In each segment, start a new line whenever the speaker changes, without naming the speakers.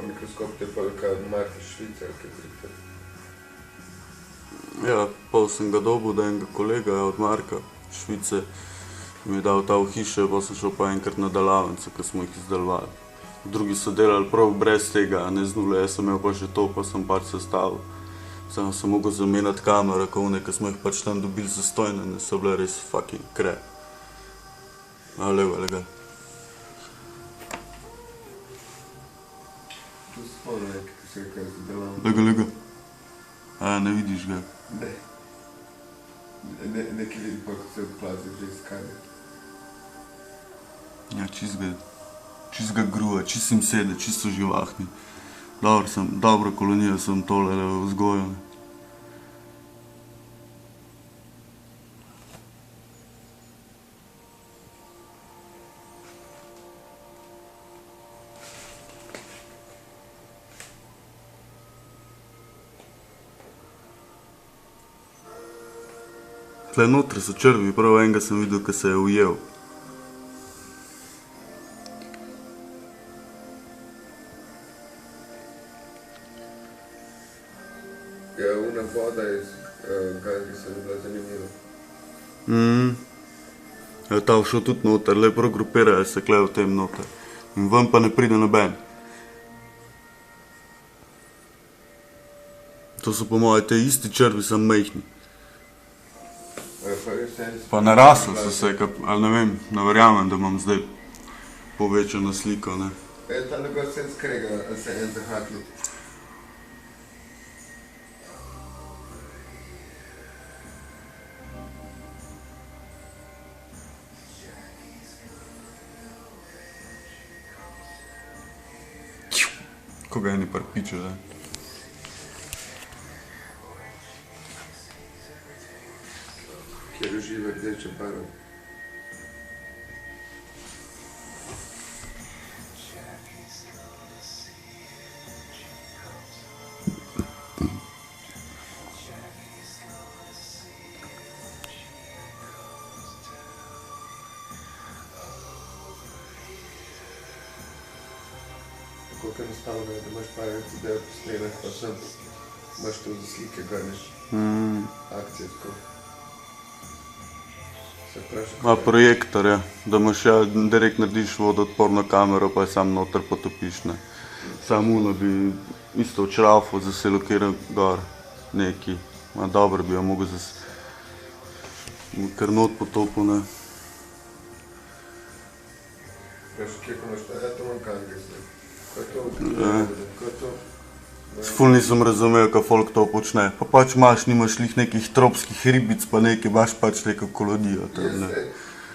mikroskop te pa kaj od Marka Švice, ali kaj prite.
Ja, pol sem ga dobil, da enega kolega od Marka Švice mi je dal ta v hiše, pa sem šel pa enkrat na delavnice, ko smo jih izdelovali. Drugi so delali prav brez tega, ne z nule, jaz sem imel pa že to, pa sem pač sestavil. Samo sem mogel zamenjati kamere, ko one, ko smo jih pač tam dobili zastojne, ne so bile res fucking crap. Levo, legal.
Tu spolu nekaj, ko se je kaj zadelam.
Lega. Ne vidiš ga?
Ne. Nekaj vidim pa, ko se odplazi že iskanje.
Ja, čist ga gruva, čist jim sede, čisto živahni. Dobro kolonijo sem tole vzgojil. Tle notri so črvi, prav enega sem videl, ko se je ujel.
Ja, una voda iz gange se mi bila zanimiva.
Ja, ta všel tudi noter, le prav grupirajo se kle v tem noter. In ven pa ne pride noben. To so po moje te isti črvi, samo majhni. Pa narasli so se, ali ne vem, ne verjamem, da imam zdaj povečano sliko, ne.
Tale gor se skrega, se en zahakli.
Ko ga eni prpiču, da.
Kjer uživa rdeče barve. Koliko enostavno je, da imaš par video posnemek, pa sem imaš tu za slike garneš. Akcije tako.
Projektor, ja. Da imaš direkt narediš vodoodporno kamero, pa je sam noter potopiš, ne. Samo uno bi isto v črafo zaselo kjer gor neki. Dobro bi jo mogel kar not potopil, ne.
Veš, kje ko imaš pa, to imam kange zdaj. Ko je to?
Ful nisem razumel, ko folk to počne. Pa pač nimaš lih nekih tropskih ribic, pa nekaj, imaš pač neko kolonijo tam, ne.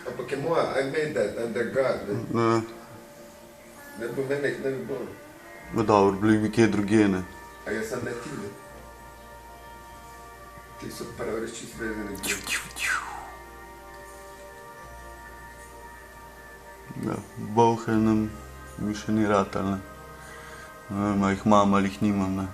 Ampak je moja, I made that under God, ne. Ne bi mene, ne bi bilo.
Dobro, bili bi kje drugje, ne.
A jaz sam ne ti, ne. Ti so prav res čist vezani.
Ja, bolhe nam mi še ni ratal, ne. Ne vem, a jih imam ali jih nimam, ne.